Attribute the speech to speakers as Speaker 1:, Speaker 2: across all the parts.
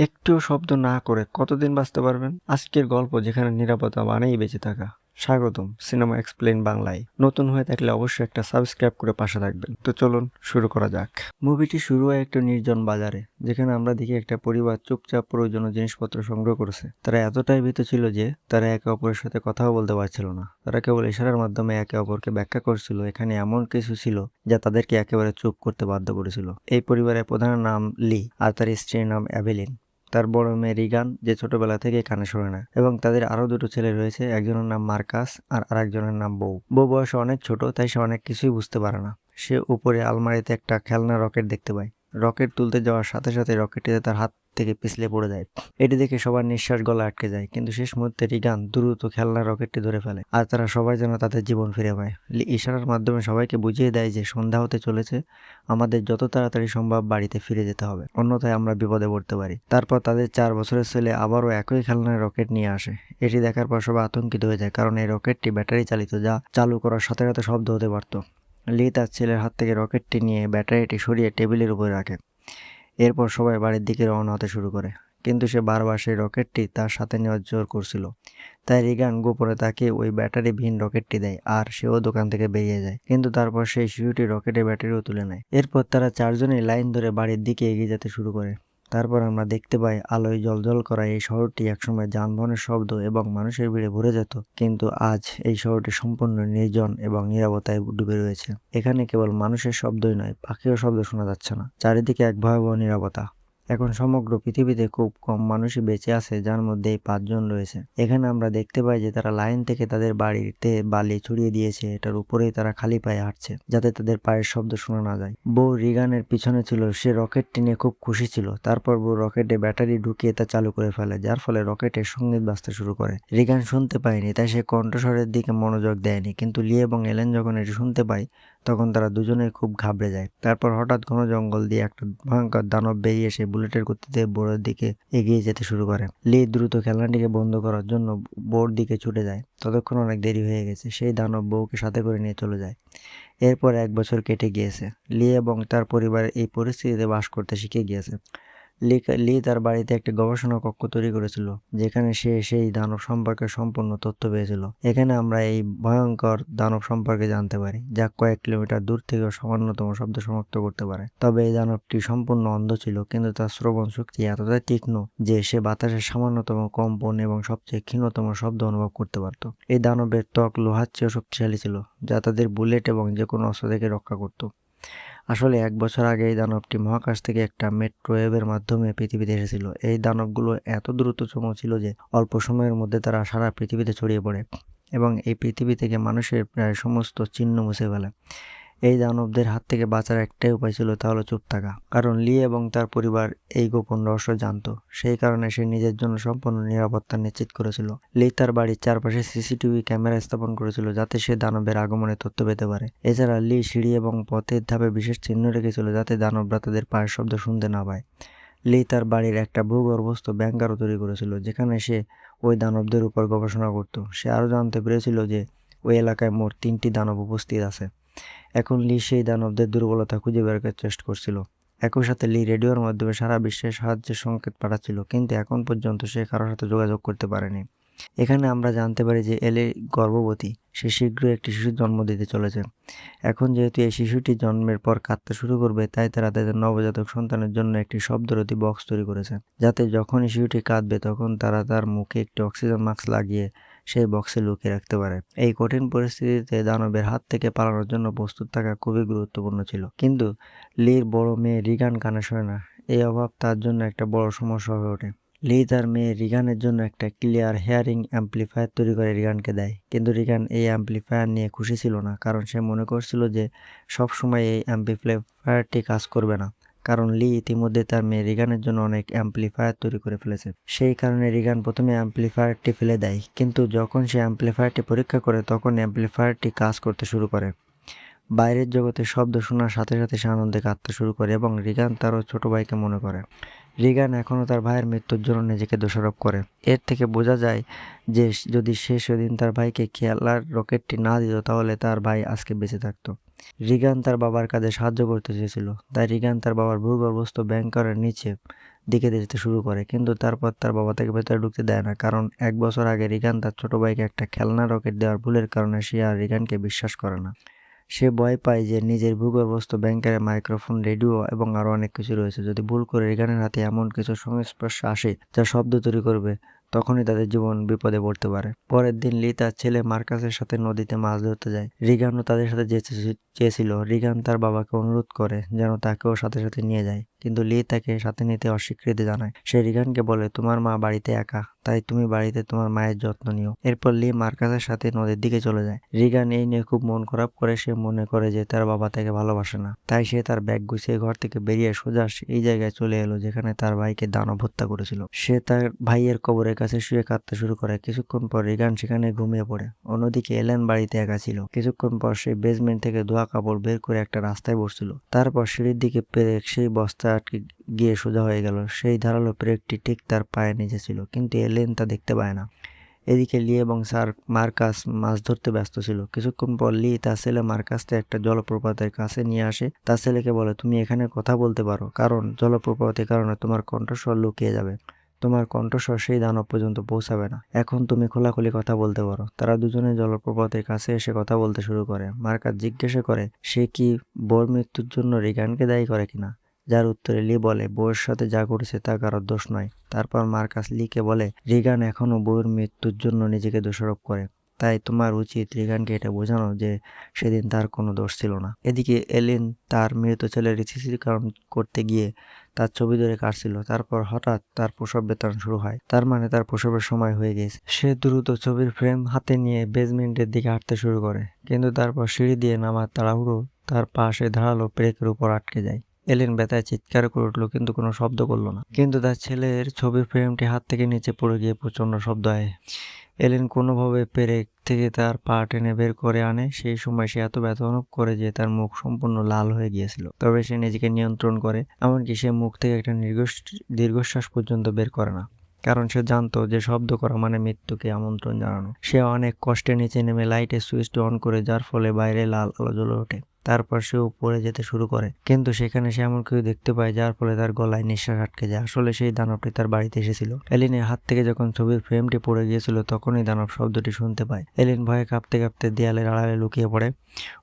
Speaker 1: একটুও শব্দ না করে কতদিন বাঁচতে পারবেন? আজকের গল্প যেখানে নিরাপত্তা মানেই বেঁচে থাকা। স্বাগতম সিনেমা এক্সপ্লেইন বাংলায়। নতুন হয়ে থাকলে অবশ্যই একটা সাবস্ক্রাইব করে পাশে থাকবেন। তো চলুন শুরু করা যাক। মুভিটি শুরু হয় একটা নির্জন বাজারে, যেখানে আমরা দেখি একটা পরিবার চুপচাপ প্রয়োজনীয় জিনিসপত্র সংগ্রহ করেছে। তারা এতটাই ভীত ছিল যে তারা একে অপরের সাথে কথাও বলতে পারছিল না। তারা কেবল ইশারার মাধ্যমে একে অপরকে ব্যাখ্যা করছিল এখানে এমন কিছু ছিল যা তাদেরকে একেবারে চুপ করতে বাধ্য করেছিল। এই পরিবারের প্রধানের নাম লি, আর তার স্ত্রীর নাম অ্যাবেলিন। তার বড় মেয়ে রিগান, যে ছোটবেলা থেকে কানে শোনে না, এবং তাদের আরো দুটো ছেলে রয়েছে, একজনের নাম মার্কাস আর আরেকজনের নাম বউ। বউ বয়সে অনেক ছোট, তাই সে অনেক কিছুই বুঝতে পারে না। সে উপরে আলমারিতে একটা খেলনা রকেট দেখতে পায়। রকেট তুলতে যাওয়ার সাথে সাথে রকেটটিতে তার হাত থেকে পিছলে পড়ে যায়। এটি দেখে সবার নিঃশ্বাস গলা আটকে যায়, কিন্তু শেষ মুহূর্তে রিগান দ্রুত খেলনা রকেটটি ধরে ফেলে, আর তারা সবাই যেন তাদের জীবন ফিরে পায়। ইশারার মাধ্যমে সবাইকে বুঝিয়ে দেয় যে সন্ধ্যা হতে চলেছে, আমাদের যত তাড়াতাড়ি সম্ভব বাড়িতে ফিরে যেতে হবে, অন্যথায় আমরা বিপদে পড়তে পারি। তারপর তাদের 4 বছরের ছেলে আবারও একই খেলনার রকেট নিয়ে আসে। এটি দেখার পর সবাই আতঙ্কিত হয়ে যায়, কারণ এই রকেটটি ব্যাটারি চালিত, যা চালু করার সাথে সাথে শব্দ হতে পারত। লি তার ছেলের হাত থেকে রকেটটি নিয়ে ব্যাটারিটি সরিয়ে টেবিলের উপরে রাখে। এরপর সবাই বাড়ির দিকে রওনা হতে শুরু করে, কিন্তু সে বারবার সেই রকেটটি তার সাথে নেওয়ার জোর করছিল। তাই রিগান গোপনে তাকে ওই ব্যাটারিবিহীন রকেটটি দেয়, আর সেও দোকান থেকে বেরিয়ে যায়। কিন্তু তারপর সেই শিশুটি রকেটের ব্যাটারিও তুলে নেয়। এরপর তারা চারজনেই লাইন ধরে বাড়ির দিকে এগিয়ে যেতে শুরু করে। তারপর আমরা দেখতে পাই আলোয় জ্বলজ্বল করা এই শহরটি একসময় যানবাহনের শব্দ এবং মানুষের ভিড়ে ভরে যেত, কিন্তু আজ এই শহরটি সম্পূর্ণ নির্জন এবং নীরবতায় ডুবে রয়েছে। এখানে কেবল মানুষের শব্দই নয়, পাখিও শব্দ শোনা যাচ্ছে না। চারিদিকে এক ভয়াবহ নীরবতা। এখন সমগ্র পৃথিবীতে খুব কম মানুষই বেঁচে আছে, যার মধ্যে এই 5 জন রয়েছে। এখানে আমরা দেখতে পাই যে তারা লাইন থেকে তাদের বাড়িতে বালি ছড়িয়ে দিয়েছে, এটার উপরেই তারা খালি পায়ে হাঁটছে, যাতে তাদের পায়ের শব্দ শোনা না যায়। বউ রিগানের পিছনে ছিল, সে রকেটটি নিয়ে খুব খুশি ছিল। তারপর বউ রকেটে ব্যাটারি ঢুকিয়ে তা চালু করে ফেলে, যার ফলে রকেটের সঙ্গীত বাজতে শুরু করে। রিগান শুনতে পায়নি, তাই সে কণ্ঠস্বরের দিকে মনোযোগ দেয়নি, কিন্তু লি এবং এলেন যখন এটি শুনতে পায়, তখন তারা দুজনেই খুব ঘাবড়ে যায়। তারপর হঠাৎ ঘন জঙ্গল দিয়ে একটা ভয়ঙ্কর দানব বেরিয়ে এসে বুলেটের গতিতে বোর্ডের দিকে এগিয়ে যেতে শুরু করে। লি দ্রুত খেলনাটিকে বন্ধ করার জন্য বোর্ড দিকে ছুটে যায়। ততক্ষণ অনেক দেরি হয়ে গেছে। সেই দানব বউকে সাথে করে নিয়ে চলে যায়। এরপর 1 বছর কেটে গিয়েছে। লি এবং তার পরিবার এই পরিস্থিতিতে বাস করতে শিখে গিয়েছে। লি তার বাড়িতে একটি গবেষণা কক্ষ তৈরি করেছিল, যেখানে সে সেই দানব সম্পর্কে সম্পূর্ণ তথ্য পেয়েছিল। এখানে আমরা এই ভয়ঙ্কর দানব সম্পর্কে জানতে পারি, যা কয়েক কিলোমিটার দূর থেকেও সামান্যতম শব্দ শনাক্ত করতে পারে। তবে এই দানবটি সম্পূর্ণ অন্ধ ছিল, কিন্তু তার শ্রবণ শক্তি এতটাই তীক্ষ্ণ যে সে বাতাসের সামান্যতম কম্পন এবং সবচেয়ে ক্ষীণতম শব্দ অনুভব করতে পারত। এই দানবের ত্বক লোহার চেয়েও শক্তিশালী ছিল, যা তাদের বুলেট এবং যে কোনো অস্ত্র থেকে রক্ষা করত। আসলে 1 বছর আগে এই দানবটি মহাকাশ থেকে একটা মেট্রোওয়েভের মাধ্যমে পৃথিবীতে এসেছিল। এই দানবগুলো এত দ্রুততম ছিল যে অল্প সময়ের মধ্যে তারা সারা পৃথিবীতে ছড়িয়ে পড়ে এবং এই পৃথিবী থেকে মানুষের প্রায় সমস্ত চিহ্ন মুছে ফেলে। এই দানবদের হাত থেকে বাঁচার একটাই উপায় ছিল, তা হলো চুপ থাকা। কারণ লি এবং তার পরিবার এই গোপন রহস্য জানতো। সেই কারণে সে নিজের জন্য সম্পূর্ণ নিরাপত্তা নিশ্চিত করেছিল। লি তার বাড়ির চারপাশে সিসিটিভি ক্যামেরা স্থাপন করেছিল, যাতে সে দানবের আগমনের তথ্য পেতে পারে। এছাড়া লি সিঁড়ি এবং পথের ধাপে বিশেষ চিহ্ন রেখেছিল, যাতে দানবরা তাদের পায়ের শব্দ শুনতে না পায়। লি তার বাড়ির একটা ভূগর্ভস্থ ব্যাংকারও তৈরি করেছিল, যেখানে সে ওই দানবদের উপর গবেষণা করত। সে আরও জানতে পেরেছিল যে ওই এলাকায় মোট 3টি দানব উপস্থিত আছে। এখন লি সেই দানবদের দুর্বলতা খুঁজে বের করার চেষ্টা করছিল। একই সাথে লি রেডিওর মাধ্যমে সারা বিশ্বে সাহায্যের সংকেত পাঠাচ্ছিল, কিন্তু এখন পর্যন্ত সে কারোর সাথে যোগাযোগ করতে পারেনি। এখানে আমরা জানতে পারি যে এলি গর্ভবতী, সে শীঘ্রই একটি শিশুর জন্ম দিতে চলেছে। এখন যেহেতু এই শিশুটি জন্মের পর কাঁদতে শুরু করবে, তাই তারা তাদের নবজাতক সন্তানের জন্য একটি শব্দরোধী বক্স তৈরি করেছে, যাতে যখনই শিশুটি কাঁদবে তখন তারা তার মুখে একটি অক্সিজেন মাস্ক লাগিয়ে সেই বক্সে লুকিয়ে রাখতে পারে। এই কঠিন পরিস্থিতিতে দানবের হাত থেকে পালানোর জন্য প্রস্তুত থাকা খুবই গুরুত্বপূর্ণ ছিল, কিন্তু লির বড় মেয়ে রিগান কানে শোনে না। এই অভাব তার জন্য একটা বড় সমস্যা হয়ে ওঠে। লি তার মেয়ে রিগানের জন্য একটা ক্লিয়ার হেয়ারিং অ্যাম্প্লিফায়ার তৈরি করে রিগানকে দেয়, কিন্তু রিগান এই অ্যাম্প্লিফায়ার নিয়ে খুশি ছিল না, কারণ সে মনে করছিল যে সব সময় এই অ্যাম্প্লিফায়ারটি কাজ করবে না। কারণ লি ইতিমধ্যে তার মেয়ে রিগানের জন্য অনেক অ্যাম্প্লিফায়ার তৈরি করে ফেলেছে। সেই কারণে রিগান প্রথমে অ্যাম্প্লিফায়ারটি ফেলে দেয়, কিন্তু যখন সে অ্যাম্প্লিফায়ারটি পরীক্ষা করে তখন অ্যাম্প্লিফায়ারটি কাজ করতে শুরু করে। বাইরের জগতে শব্দ শোনার সাথে সাথে সে আনন্দে কাঁদতে শুরু করে এবং রিগান তারও ছোট ভাইকে মনে করে। রিগান এখনও তার ভাইয়ের মৃত্যুর জন্য নিজেকে দোষারোপ করে। এর থেকে বোঝা যায় যে যদি সে সেদিন তার ভাইকে খেলার রকেটটি না দিত, তাহলে তার ভাই আজকে বেঁচে থাকতো। রিগান তার বাবার কাজে সাহায্য করতে চেয়েছিল, তাই রিগান তার বাবার ভূগর্ভস্থ ব্যাংকারের নিচে দিকে যেতে শুরু করে, কিন্তু তারপর তার বাবা তাকে ভেতরে ঢুকতে দেয় না, কারণ 1 বছর আগে রিগান তার ছোট ভাইকে একটা খেলনা রকেট দেওয়ার ভুলের কারণে সে আর রিগানকে বিশ্বাস করে না। সে ভয় পায় যে নিজের ভূগর্ভস্থ ব্যাংকারে মাইক্রোফোন, রেডিও এবং আরও অনেক কিছু রয়েছে। যদি ভুল করে রিগানের হাতে এমন কিছু সংস্পর্শে আসে যা শব্দ তৈরি করবে, তখনই তাদের জীবন বিপদে পড়তে পারে। পরের দিন লি তার ছেলে মার্কাসের সাথে নদীতে মাছ ধরতে যায়। রিগানও তাদের সাথে যেতে চেয়েছিল। রিগান তার বাবাকে অনুরোধ করে যেন তাকেও সাথে সাথে নিয়ে যায়, কিন্তু লি তাকে সাথে নিতে অস্বীকৃতি জানায়। সে রিগানকে বলে, তোমার মা বাড়িতে একা, তাই তুমি বাড়িতে তোমার মায়ের যত্ন নিও। এরপর লি মার্কাসের সাথে নদীর দিকে চলে যায়। রিগান এই নিয়ে খুব মন খারাপ করে। সে মনে করে যে তার বাবা তাকে ভালোবাসে না, তাই সে তার ব্যাগ গুছিয়ে ঘর থেকে বেরিয়ে সোজা এই জায়গায় চলে এলো যেখানে তার ভাইকে দানব হত্যা করেছিল। সে তার ভাইয়ের কবরের কাছে শুয়ে কাঁদতে শুরু করে। কিছুক্ষণ পর রিগান সেখানে ঘুমিয়ে পড়ে। অন্যদিকে এলেন বাড়িতে একা ছিল। কিছুক্ষণ পর সে বেসমেন্ট থেকে ধোয়া কাপড় বের করে একটা রাস্তায় বসছিল। তারপর সিঁড়ির দিকে পেরেক সেই বস্তা আটকে গিয়ে সোজা হয়ে গেল। সেই ধারালো পেরেকটি ঠিক তার পায়ের নিচে ছিল, কিন্তু এলেন তা দেখতে পায় না। এদিকে লি এবং স্যার মার্কাস মাছ ধরতে ব্যস্ত ছিল। কিছুক্ষণ পর লি তার ছেলে মার্কাসকে একটা জলপ্রপাতের কাছে নিয়ে আসে। তার ছেলেকে বলে, তুমি এখানে কথা বলতে পারো, কারণ জলপ্রপাতের কারণে তোমার কণ্ঠস্বর লুকিয়ে যাবে। তোমার কণ্ঠস্বর সেই দানব পর্যন্ত পৌঁছাবে না। এখন তুমি খোলাখুলি কথা বলতে পারো। তারা দুজনে জলপ্রপাতের কাছে এসে কথা বলতে শুরু করে। মার্কাস জিজ্ঞাসা করে সে কি বোর মৃত্যুর জন্য রিগানকে দায়ী করে কিনা, যার উত্তরে লি বলে, বউয়ের সাথে যা করেছে তা কারোর দোষ নয়। তারপর মার্কাস লিকে বলে, রিগান এখনো বউয়ের মৃত্যুর জন্য নিজেকে দোষারোপ করে, তাই তোমার উচিত রিগানকে এটা বোঝানো যে সেদিন তার কোনো দোষ ছিল না। এদিকে এলিন তার মৃত ছেলের স্মৃতিচারণ করতে গিয়ে তার ছবি ধরে কাটছিল। তারপর হঠাৎ তার প্রসব বেদনা শুরু হয়। তার মানে তার প্রসবের সময় হয়ে গেছে। সে দ্রুত ছবির ফ্রেম হাতে নিয়ে বেসমেন্টের দিকে হাঁটতে শুরু করে, কিন্তু তারপর সিঁড়ি দিয়ে নামার তাড়াহুড়ো তার পাশে ধারালো ব্রেকের উপর আটকে যায়। এলেন ব্যথায় চিৎকার করে উঠল, কিন্তু কোনো শব্দ করলো না। কিন্তু তার ছেলের ছবির ফ্রেমটি হাত থেকে নিচে পড়ে গিয়ে প্রচন্ড শব্দ হয়। এলেন কোনোভাবে পেরেক থেকে তার পা টেনে বের করে আনে। সেই সময় সে এত ব্যথা অনুভব করে যে তার মুখ সম্পূর্ণ লাল হয়ে গিয়েছিল। তবে সে নিজেকে নিয়ন্ত্রণ করে, এমনকি সে মুখ থেকে একটা দীর্ঘশ্বাস পর্যন্ত বের করে না, কারণ সে জানতো যে শব্দ করা মানে মৃত্যুকে আমন্ত্রণ জানানো। সে অনেক কষ্টে নিচে নেমে লাইটের সুইচটি অন করে, যার ফলে বাইরে লাল আলো জ্বলে ওঠে। তারপর সে উপরে যেতে শুরু করে, কিন্তু সেখানে সে এমন কিছু দেখতে পায় যার ফলে তার গলায় নিঃশ্বাস আটকে যায়। আসলে সেই দানবটি তার বাড়িতে এসেছিল। এলিনের হাত থেকে যখন ছবির ফ্রেমটি পড়ে গিয়েছিল, তখনই দানব শব্দটি শুনতে পায়। এলিন ভয়ে কাঁপতে কাঁপতে দেয়ালের আড়ালে লুকিয়ে পড়ে।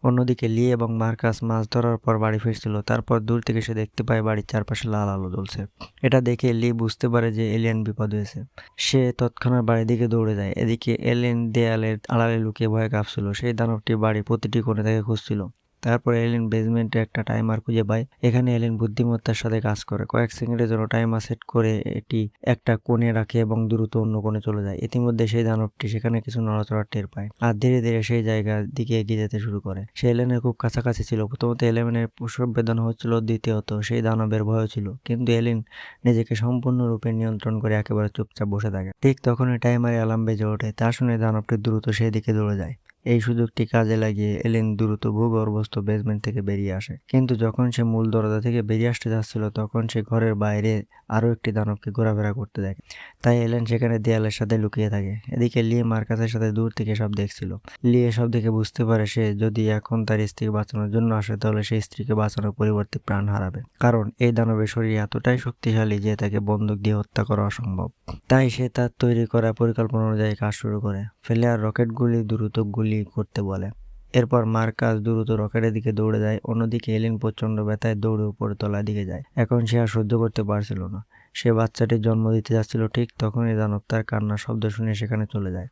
Speaker 1: অন্যদিকে লি এবং মার্কাস মাছ ধরার পর বাড়ি ফিরছিল। তারপর দূর থেকে সে দেখতে পায় বাড়ির চারপাশে লাল আলো জ্বলছে। এটা দেখে লি বুঝতে পারে যে এলিয়েন বিপদ হয়েছে। সে তৎক্ষণাৎ বাড়ির দিকে দৌড়ে যায়। এদিকে এলিন দেয়ালের আড়ালে লুকিয়ে ভয়ে কাঁপছিল। সেই দানবটি বাড়ির প্রতিটি কোণে তাকে খুঁজছিল। তারপর এলিন বেসমেন্টে একটা টাইমার খুঁজে পায়। এখানে এলিন বুদ্ধিমত্তার সাথে কাজ করে। কয়েক সেকেন্ডের জন্য টাইমার সেট করে এটি একটা কোণে রাখে এবং দ্রুত অন্য কোণে চলে যায়। ইতিমধ্যে সেই দানবটি সেখানে কিছু নড়াচড়া টের পায় আর ধীরে ধীরে সেই জায়গার দিকে এগিয়ে যেতে শুরু করে। সে এলেনের খুব কাছাকাছি ছিল। প্রথমত এলেনের প্রসব বেদনা হচ্ছিল, দ্বিতীয়ত সেই দানবের ভয় ছিল, কিন্তু এলিন নিজেকে সম্পূর্ণরূপে নিয়ন্ত্রণ করে একেবারে চুপচাপ বসে থাকে। ঠিক তখনই টাইমারে অ্যালার্ম বেজে ওঠে। তা শুনে দানবটি দ্রুত সেই দিকে দৌড়ে যায়। এই সুযোগটি কাজে লাগিয়ে এলিন দ্রুত ভূগর্ভস্থ বেসমেন্ট থেকে বেরিয়ে আসে। কিন্তু যখন সে মূল দরজা থেকে বেরিয়ে আসতে যাচ্ছিল, তখন সে ঘরের বাইরে আরও একটি দানবকে ঘোরাফেরা করতে দেখে। তাই এলেন সেখানে দেয়ালের সাথে লুকিয়ে থাকে। এদিকে লি মার্কাসের সাথে দূর থেকে সব দেখছিল। লি এসব দেখে বুঝতে পারে সে যদি এখন তার স্ত্রীকে বাঁচানোর জন্য আসে, তাহলে সেই স্ত্রীকে বাঁচানোর পরিবর্তে প্রাণ হারাবে, কারণ এই দানবের শরীর এতটাই শক্তিশালী যে তাকে বন্দুক দিয়ে হত্যা করা অসম্ভব। তাই সে তার তৈরি করা পরিকল্পনা অনুযায়ী কাজ শুরু করে। ফ্লেয়ার রকেটগুলি দ্রুত গুলি করতে বলে। এরপর মার্কাস দ্রুত রকেটের দিকে দৌড়ে যায়। অন্যদিকে এলিন প্রচন্ড ব্যথায় দৌড়ে উপরে তলার দিকে যায়। এখন সে আর সহ্য করতে পারছিল না। সে বাচ্চাটির জন্ম দিতে যাচ্ছিল। ঠিক তখনই দানব তার কান্নার শব্দ শুনে সেখানে চলে যায়।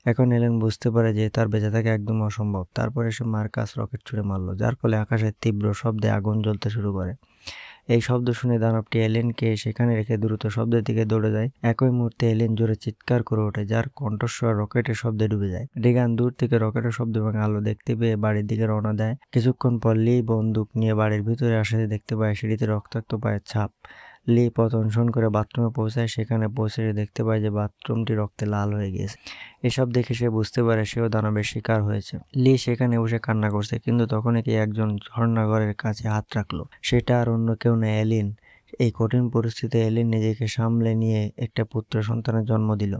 Speaker 1: এখন এলেন বুঝতে পারে যে তার বেঁচে থাকা একদম অসম্ভব। তারপরে সে মার্কাস রকেট ছুড়ে মারল, যার ফলে আকাশে তীব্র শব্দে আগুন জ্বলতে শুরু করে। এই শব্দ শুনে দানবটি এলেনকে সেখানে রেখে দ্রুত শব্দের দিকে দৌড়ে যায়। একই মুহূর্তে এলেন জোরে চিৎকার করে ওঠে, যার কণ্ঠস্বর রকেটের শব্দে ডুবে যায়। রিগান দূর থেকে রকেটের শব্দ এবং আলো দেখতে পেয়ে বাড়ির দিকে রওনা দেয়। কিছুক্ষণ পর লি বন্দুক নিয়ে বাড়ির ভিতরে আসে। দেখতে পায় সিঁড়িতে রক্তাক্ত পায়ের ছাপ। লি পথ অনুসরণ করে বাথরুমে পৌঁছায়। সেখানে পৌঁছে দেখতে পায় যে বাথরুমটি রক্তে লাল হয়ে গিয়েছে। এসব দেখে সে বুঝতে পারে সেও দানবের শিকার হয়েছে। লি সেখানে বসে কান্না করছে, কিন্তু তখনই কি একজন ঝর্ণাঘরের কাছে হাত রাখলো। সেটা আর অন্য কেউ নয়, এলিন। এই কঠিন পরিস্থিতিতে এলিন নিজেকে সামলে নিয়ে একটা পুত্র সন্তানের জন্ম দিল।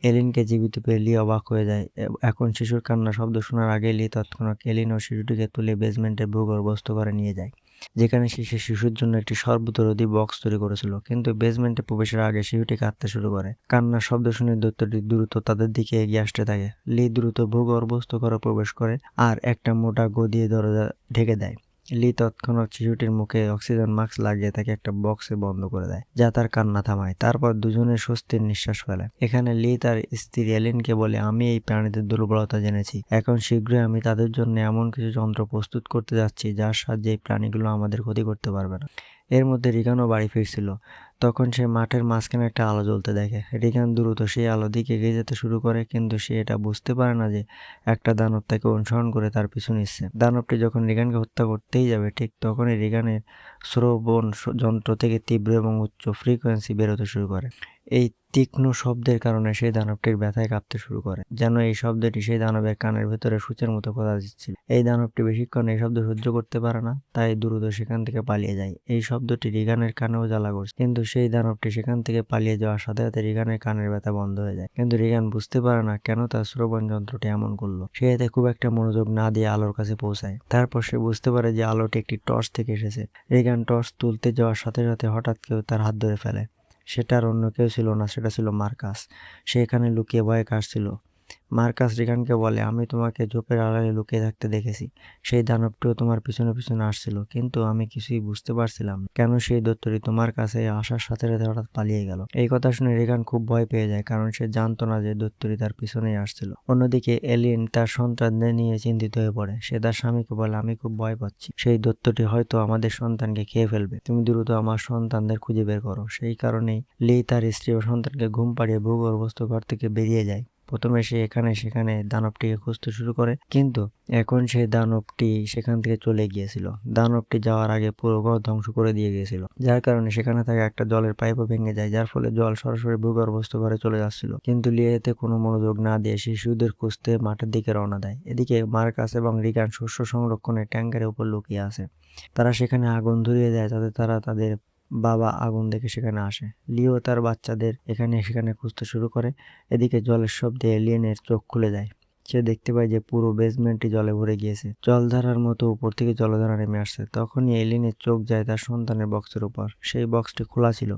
Speaker 1: এলিনকে জীবিত পেয়ে লি অবাক হয়ে যায়। এখন শিশুর কান্নার শব্দ শোনার আগে লি তৎক্ষণাৎ এলিন ও শিশুটিকে তুলে বেসমেন্টের ভূগর্ভস্থ ঘরে নিয়ে যায়। যেখানে সে শিশুর জন্য একটি সর্বদরদি বক্স তৈরি করেছিল। কিন্তু বেসমেন্টে প্রবেশের আগে শিশুটি কাঁদতে শুরু করে। কান্নার শব্দ শুনে দৈত্যটি দ্রুত তাদের দিকে এগিয়ে আসতে থাকে। লি দ্রুত ভূগর্ভস্থ ঘরে প্রবেশ করে আর একটা মোটা গদি দরজা ঢেকে দেয়। লি তৎক্ষণাৎ শিশুটির মুখে অক্সিজেন মাস্ক লাগিয়ে তাকে একটা বক্সে বন্ধ করে দেয়, যা তার কান্না থামায়। তারপর দুজনে স্বস্তির নিঃশ্বাস ফেলে। এখানে লি তার স্ত্রী এলিনকে বলে, আমি এই প্রাণীদের দুর্বলতা জেনেছি। এখন শীঘ্রই আমি তাদের জন্য এমন কিছু যন্ত্র প্রস্তুত করতে যাচ্ছি যার সাহায্যে এই প্রাণীগুলো আমাদের ক্ষতি করতে পারবে না। এর মধ্যে রিগানও বাড়ি ফিরছিল। তখন সে মাঠের মাঝখানে একটা আলো জ্বলতে দেখে। রিগান দ্রুত সেই আলো দিকে এগিয়ে যেতে শুরু করে, কিন্তু সে এটা বুঝতে পারে না যে একটা দানব তাকে অনুসরণ করে তার পিছু নিচ্ছে। দানবটি যখন রিগানকে হত্যা করতেই যাবে, ঠিক তখনই রিগানের শ্রবণ যন্ত্র থেকে তীব্র এবং উচ্চ ফ্রিকোয়েন্সি বেরোতে শুরু করে। এই তীক্ষ্ণ শব্দের কারণে সেই দানবটির ব্যথায় কাঁপতে শুরু করে, যেন এই শব্দটি সেই দানবের কানের ভেতরে সূচের মতো কথা দিচ্ছিল। এই দানবটি বেশিক্ষণ এই শব্দ সহ্য করতে পারে না, তাই দ্রুত সেখান থেকে পালিয়ে যায়। এই শব্দটি রিগানের কানেও জ্বালা করছে, কিন্তু সেই দানবটি সেখান থেকে পালিয়ে যাওয়ার সাথে সাথে রিগানের কানের ব্যথা বন্ধ হয়ে যায়। কিন্তু রিগান বুঝতে পারে না কেন তার শ্রবণ যন্ত্রটি এমন করলো। সে এতে খুব একটা মনোযোগ না দিয়ে আলোর কাছে পৌঁছায়। তারপর সে বুঝতে পারে যে আলোটি একটি টর্চ থেকে এসেছে। রিগান টর্চ তুলতে যাওয়ার সাথে সাথে হঠাৎ কেউ তার হাত ধরে ফেলে। সেটার অন্য কেউ ছিল না, সেটা ছিল মার্কাস। সে এখানে লুকিয়ে ভয়ে কাশছিল। মার্কাস রিগানকে বলে, আমি তোমাকে ঝোপের আড়ালে লুকিয়ে থাকতে দেখেছি। সেই দানবটিও তোমার পিছনে পিছনে আসছিল, কিন্তু আমি কিছুই বুঝতে পারছিলাম না কেন সেই দৈত্যটি তোমার কাছে আসার সাথে সাথে হঠাৎ পালিয়ে গেল। এই কথা শুনে রিগান খুব ভয় পেয়ে যায়, কারণ সে জানতো না যে দৈত্যটি তার পিছনেই আসছিল। অন্যদিকে এলিন তার সন্তানদের নিয়ে চিন্তিত হয়ে পড়ে। সে তার স্বামীকে বলে, আমি খুব ভয় পাচ্ছি। সেই দৈত্যটি হয়তো আমাদের সন্তানকে খেয়ে ফেলবে। তুমি দ্রুত আমার সন্তানদের খুঁজে বের করো। সেই কারণেই লি তার স্ত্রী ও সন্তানকে ঘুম পাড়িয়ে ভূগর্ভস্থ ঘর থেকে বেরিয়ে যায়। প্রথমে সে এখানে সেখানে দানবটিকে খুঁজতে শুরু করে, কিন্তু এখন সেই দানবটি সেখান থেকে চলে গিয়েছিল। দানবটি যাওয়ার আগে পুরো ঘর ধ্বংস করে দিয়ে গিয়েছিল, যার কারণে সেখানে থাকা একটা জলের পাইপও ভেঙে যায়, যার ফলে জল সরাসরি ভূগর্ভস্থ ঘরে চলে যাচ্ছিল। কিন্তু লিয়েতে কোনো মনোযোগ না দিয়ে শিশুদের খুঁজতে মাঠের দিকে রওনা দেয়। এদিকে মার্কাস এবং রিগান শস্য সংরক্ষণের ট্যাঙ্কারের উপর লুকিয়ে আছে। তারা সেখানে আগুন ধরিয়ে দেয়, যাতে তারা তাদের বাবা আগুন দেখে সেখানে আসে। লিও তার বাচ্চাদের এখানে সেখানে খুঁজতে শুরু করে। এদিকে জলের শব্দে এলিয়েনের চোখ খুলে যায়। সে দেখতে পায় যে পুরো বেসমেন্টটি জলে ভরে গিয়েছে। জলধারার মতো উপর থেকে জলধারা নেমে আসছে। তখনই এলিয়েনের চোখ যায় তার সন্তানের বক্সের উপর। সেই বক্সটি খোলা ছিল,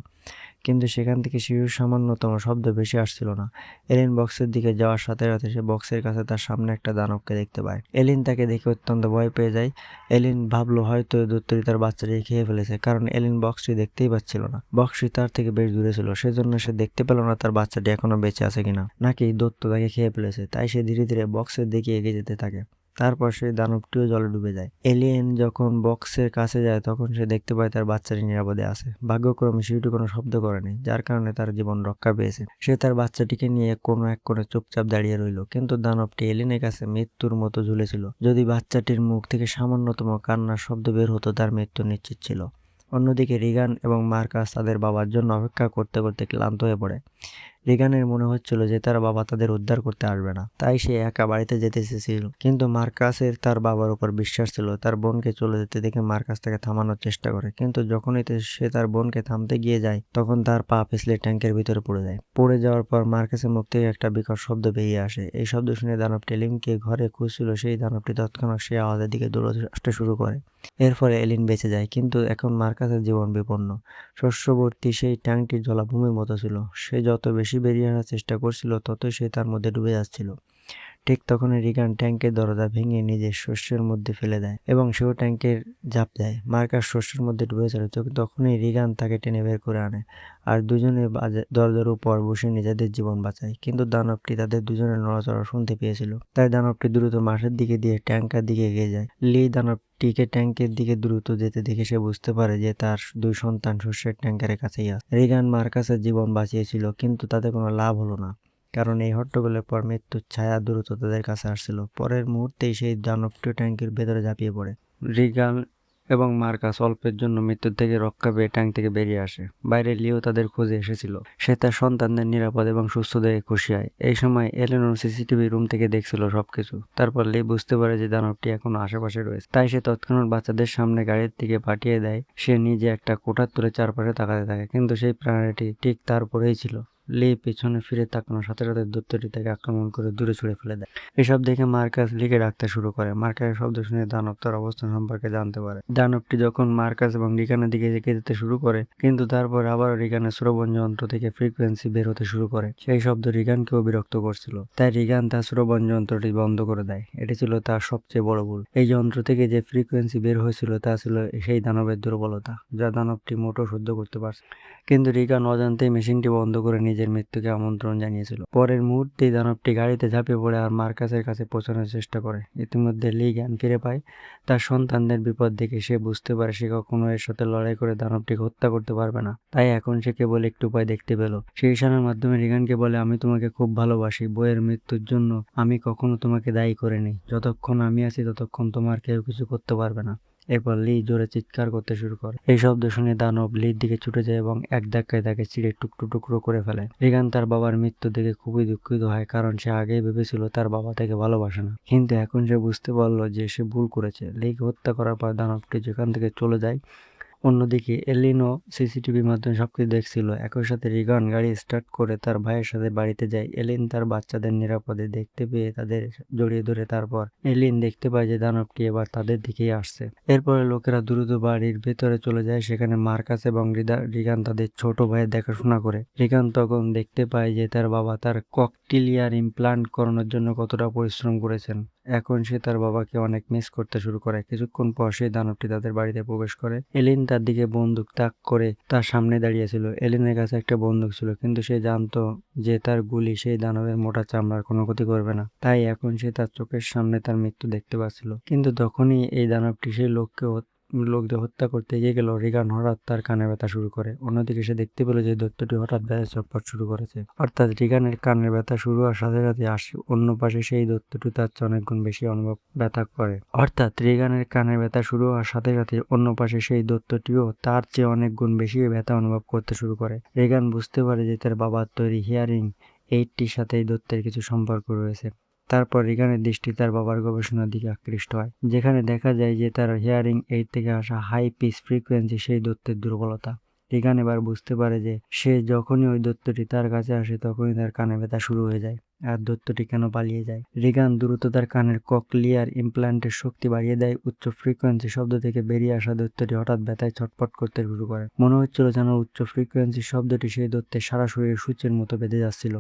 Speaker 1: কিন্তু সেখান থেকে শিশুর সামান্যতম শব্দ ভেসে আসছিল না। এলিন বক্সের দিকে যাওয়ার সাথে সাথে সে বক্সের কাছে তার সামনে একটা দানবকে দেখতে পায়। এলিন তাকে দেখে অত্যন্ত ভয় পেয়ে যায়। এলিন ভাবলো হয়তো দৈত্যটি তার বাচ্চাটিকে খেয়ে ফেলেছে, কারণ এলিন বক্সটি দেখতেই পাচ্ছিল না। বক্সটি তার থেকে বেশ দূরে ছিল, সেজন্য সে দেখতে পেল না তার বাচ্চাটি এখনো বেঁচে আছে কিনা, নাকি দৈত্য তাকে খেয়ে ফেলেছে। তাই সে ধীরে ধীরে বক্সের দিকে এগিয়ে যেতে থাকে। তারপর সেই দানবটিও জলে ডুবে যায়। এলিয়েন যখন বক্সের কাছে যায়, তখন সে দেখতে পায় তার বাচ্চাটি নিরাপদে আছে। ভাগ্যক্রমে শিশুটি কোনো শব্দ করেনি, যার কারণে তার জীবন রক্ষা পেয়েছে। সে তার বাচ্চাটিকে নিয়ে কোনো এক কোণে চুপচাপ দাঁড়িয়ে রইল, কিন্তু দানবটি এলিনের কাছে মৃত্যুর মতো ঝুলেছিল। যদি বাচ্চাটির মুখ থেকে সামান্যতম কান্নার শব্দ বের হতো, তার মৃত্যু নিশ্চিত ছিল। অন্যদিকে রিগান এবং মার্কাস তাদের বাবার জন্য অপেক্ষা করতে করতে ক্লান্ত হয়ে পড়ে। রিগানের মনে হচ্ছিল যে তার বাবা তাদের উদ্ধার করতে আসবে না, তাই সে একা বাড়িতে যেতে চেয়েছিল। কিন্তু মার্কাসের তার বাবার উপর বিশ্বাস ছিল। তার বোনকে চলে যেতে দেখে মার্কাস তাকে থামানোর চেষ্টা করে, কিন্তু যখনই সে তার বোনকে থামতে গিয়ে যায়, তখন তার পা পিছলে ট্যাঙ্কের ভিতরে পড়ে যায়। পড়ে যাওয়ার পর মার্কাসের মুখ থেকে একটা বিকট শব্দ বেরিয়ে আসে। এই শব্দ শুনে দানবটি এলিনকে ঘরে খুঁজছিল। সেই দানবটি তৎক্ষণাৎ সেই আওয়াজের দিকে দৌড়তে আসতে শুরু করে। এর ফলে এলিন বেঁচে যায়, কিন্তু এখন মার্কাসের জীবন বিপন্ন। শস্যভর্তি সেই ট্যাঙ্কটি জলাভূমির মতো ছিল। সে যত বেশি বেরিয়ে আসার চেষ্টা করছিল, ততই সে তার মধ্যে ডুবে যাচ্ছিল। ঠিক তখনই রিগান ট্যাঙ্কের দরজা ভেঙে নিজের শস্যের মধ্যে ফেলে দেয় এবং সেও ট্যাঙ্কের ঝাঁপ দেয়। মার্কাস শস্যের মধ্যে ডুবে যায়। তখনই রিগান তাকে টেনে বের করে আনে, আর দুজনে দরজার উপর বসে নিজেদের জীবন বাঁচায়। কিন্তু দানবটি তাদের দুজনের নড়াচড়া শুনতে পেয়েছিল, তাই দানবটি দ্রুত মাঠের দিকে দিয়ে ট্যাঙ্কের দিকে এগিয়ে যায়। লি দানবটিকে ট্যাঙ্কের দিকে দ্রুত যেতে দেখে সে বুঝতে পারে যে তার দুই সন্তান শস্যের ট্যাঙ্কারের কাছেই আছে। রিগান মার্কাসের জীবন বাঁচিয়েছিল, কিন্তু তাতে কোনো লাভ হলো না, কারণ এই হট্টগোলের পর মৃত্যুর ছায়া দ্রুত তাদের কাছে আসছিল। পরের মুহূর্তেই সেই দানবটি ট্যাঙ্কের ভেতরে ঝাঁপিয়ে পড়ে। রিগান এবং মার্কাস অল্পের জন্য মৃত্যুর থেকে রক্ষা পেয়ে ট্যাঙ্ক থেকে বেরিয়ে আসে। বাইরে লিও তাদের খোঁজে এসেছিল। সে তার সন্তানদের নিরাপদ এবং সুস্থ দেখে খুশি হয়। এই সময় এলেনর সিসিটিভি রুম থেকে দেখছিল সবকিছু। তারপর লি বুঝতে পারে যে দানবটি এখনো আশেপাশে রয়েছে, তাই সে তৎক্ষণাৎ বাচ্চাদের সামনে গাড়ির দিকে পাঠিয়ে দেয়। সে নিজে একটা কোঠার তুলে চারপাশে তাকাতে থাকে, কিন্তু সেই প্রাণীটি ঠিক তার উপরেই ছিল। লি পেছনে ফিরে তাকানোর সাথে সাথে দৈত্যটি তাকে আক্রমণ করে দূরে ছুঁড়ে ফেলে দেয়। এসব দেখে মার্কাস লিকে ডাকতে শুরু করে। মার্কাসের শব্দ শুনে দানব তার অবস্থান সম্পর্কে জানতে পারে। দানবটি যখন মার্কাস এবং রিকানের দিকে এগিয়ে যেতে শুরু করে, কিন্তু তারপর আবার রিকানের শ্রবণ যন্ত্র থেকে ফ্রিকোয়েন্সি বের হতে শুরু করে। সেই শব্দ রিকানকেও বিরক্ত করছিল, তাই রিকান তার শ্রবণ যন্ত্রটি বন্ধ করে দেয়। এটি ছিল তার সবচেয়ে বড় ভুল। এই যন্ত্র থেকে যে ফ্রিকোয়েন্সি বের হয়েছিল তা ছিল সেই দানবের দুর্বলতা, যা দানবটি মোটেও সহ্য করতে পারছে। কিন্তু রিকান অজান্তেই মেশিনটি বন্ধ করে নিজের মৃত্যুকে আমন্ত্রণ জানিয়েছিল। পরের মুহূর্তেই দানবটি গাড়িতে ঝাঁপিয়ে পড়ে আর মার্কাসের কাছে পৌঁছানোর চেষ্টা করে। ইতিমধ্যে লি জ্ঞান ফিরে পায়। তার সন্তানদের বিপদ দেখে সে বুঝতে পারে সে কখনো এর সাথে লড়াই করে দানবটিকে হত্যা করতে পারবে না। তাই এখন সে কেবল একটু উপায় দেখতে পেল। সেই ইশারার মাধ্যমে রিগানকে বলে, আমি তোমাকে খুব ভালোবাসি। বইয়ের মৃত্যুর জন্য আমি কখনো তোমাকে দায়ী করিনি। যতক্ষণ আমি আছি ততক্ষণ তোমার কেউ কিছু করতে পারবে না। এরপর লি জোরে চিৎকার করতে শুরু করে। এই শব্দ শুনে দানব লির দিকে ছুটে যায় এবং এক ধাক্কায় তাকে ছিঁড়ে টুকরো টুকরো করে ফেলে। রিগান তার বাবার মৃত্যু দেখে খুবই দুঃখিত হয়, কারণ সে আগেই ভেবেছিল তার বাবা তাকে ভালোবাসে না। কিন্তু এখন সে বুঝতে পারলো যে সে ভুল করেছে। লিকে হত্যা করার পর দানবটি যেখান থেকে চলে যায়। অন্যদিকে এলিনও সিসিটিভির মাধ্যমে সবকিছু দেখছিল। একই সাথে রিগান গাড়ি স্টার্ট করে তার ভাইয়ের সাথে বাড়িতে যায়। এলিন তার বাচ্চাদের নিরাপদে দেখতে পেয়ে তাদের জড়িয়ে ধরে। তারপর এলিন দেখতে পায় যে দানবটি এবার তাদের দিকেই আসছে। এরপরে লোকেরা দ্রুত বাড়ির ভেতরে চলে যায়। সেখানে মার্কাস এবং রিগান তাদের ছোট ভাইয়ের দেখাশোনা করে। রিগান তখন দেখতে পায় যে তার বাবা তার ককটিলিয়ার ইমপ্লান্ট করানোর জন্য কতটা পরিশ্রম করেছেন। এখন সে তার বাবাকে অনেক মিস করতে শুরু করে। কিছুক্ষণ পর সেই দানবটি তাদের বাড়িতে প্রবেশ করে। এলিন তার দিকে বন্দুক তাক করে তার সামনে দাঁড়িয়েছিল। এলিনের কাছে একটা বন্দুক ছিল, কিন্তু সে জানতো যে তার গুলি সেই দানবের মোটা চামড়ার কোনো ক্ষতি করবে না। তাই এখন সে তার চোখের সামনে তার মৃত্যু দেখতে পাচ্ছিল। কিন্তু তখনই এই দানবটি সেই লোকদের হত্যা করতে এগিয়ে গেল। রিগান হঠাৎ তার কানে ব্যথা শুরু করে। অন্যদিকে সে দেখতে পেল যে দৈত্যটি হঠাৎ ব্যথা চটপট শুরু করেছে। অর্থাৎ রিগানের কানের ব্যথা শুরু হওয়ার সাথে সাথে অন্য পাশে সেই দৈত্যটি তার চেয়ে অনেক গুণ বেশি ব্যথা করে। অর্থাৎ রিগানের কানের ব্যথা শুরু হওয়ার সাথে সাথে অন্য পাশে সেই দৈত্যটিও তার চেয়ে অনেক গুণ বেশি ব্যথা অনুভব করতে শুরু করে। রিগান বুঝতে পারে যে তার বাবার তৈরি হিয়ারিং এইডটির সাথে এই দৈত্যের কিছু সম্পর্ক রয়েছে। তারপর রিগানের দৃষ্টি তার বাবার গবেষণার দিকে আকৃষ্ট হয়, যেখানে দেখা যায় যে তার হিয়ারিং এইড থেকে আসা হাই পিচ ফ্রিকোয়েন্সি সেই দৈত্যের দুর্বলতা। রিগান এবার বুঝতে পারে যে সে যখনই ওই দৈত্যটি তার কাছে আসে তখনই তার কানে ব্যথা শুরু হয়ে যায়। আর দৈত্যটি কেন পালিয়ে যায়? রিগান দ্রুত তার কানের ককলিয়ার ইমপ্ল্যান্টের শক্তি বাড়িয়ে দেয়। উচ্চ ফ্রিকোয়েন্সি শব্দ থেকে বেরিয়ে আসা দৈত্যটি হঠাৎ ব্যথায় ছটফট করতে শুরু করে। মনে হচ্ছিল যেন উচ্চ ফ্রিকোয়েন্সি শব্দটি সেই দৈত্যের সারা শরীরে সূচের মতো বেঁধে যাচ্ছিল।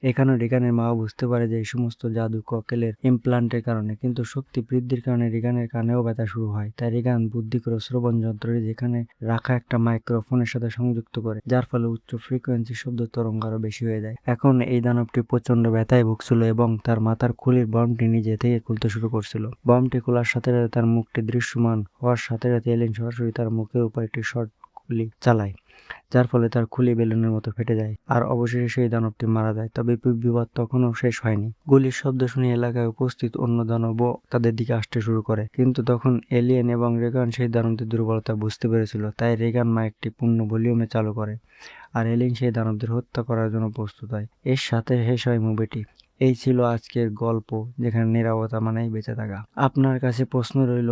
Speaker 1: এখানেও রিগানের মাও বুঝতে পারে যে এই সমস্ত জাদু ককেলের ইমপ্লান্টের কারণে, কিন্তু শক্তি বৃদ্ধির কারণে রিগানের কানেও ব্যথা শুরু হয়। তাই রিগান বুদ্ধি করে শ্রবণ যন্ত্রটি যেখানে রাখা একটা মাইক্রোফোনের সাথে সংযুক্ত করে, যার ফলে উচ্চ ফ্রিকোয়েন্সি শব্দ তরঙ্গ আরো বেশি হয়ে যায়। এখন এই দানবটি প্রচন্ড ব্যথায় ভুগছিল এবং তার মাথার খুলির বমটি নিজে থেকে খুলতে শুরু করছিল। বমটি খোলার সাথে সাথে তার মুখটি দৃশ্যমান হওয়ার সাথে সাথে এলিন সরাসরি তার মুখের উপর একটি শর্ট গুলি চালায়, যার ফলে তার খুলি বেলুনের মতো ফেটে যায়। আর অবশেষে সেই দানবটি মারা যায়। তবে বিবাদ তখনও শেষ হয়নি। গুলির শব্দ শুনে এলাকায় উপস্থিত অন্য দানবও তাদের দিকে আসতে শুরু করে। কিন্তু তখন এলিয়েন এবং রেগান সেই দানবদের দুর্বলতা বুঝতে পেরেছিল। তাই রেগান মাইকটি পূর্ণ ভলিউমে চালু করে আর এলিয়েন সেই দানবদের হত্যা করার জন্য প্রস্তুত হয়। এর সাথে শেষ হয় মুভিটি। এই ছিল আজকের গল্প, যেখানে নীরবতা মানেই বেঁচে থাকা। আপনার কাছে প্রশ্ন রইল,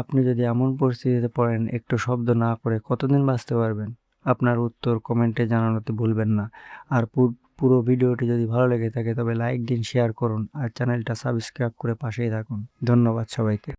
Speaker 1: আপনি যদি এমন পরিস্থিতিতে পড়েন একটু শব্দ না করে কতদিন বাঁচতে পারবেন? আপনার উত্তর কমেন্টে জানানোতে ভুলবেন না। আর পুরো ভিডিওটি যদি ভালো লেগে থাকে তবে লাইক দিন, শেয়ার করুন আর চ্যানেলটা সাবস্ক্রাইব করে পাশেই থাকুন। ধন্যবাদ সবাইকে।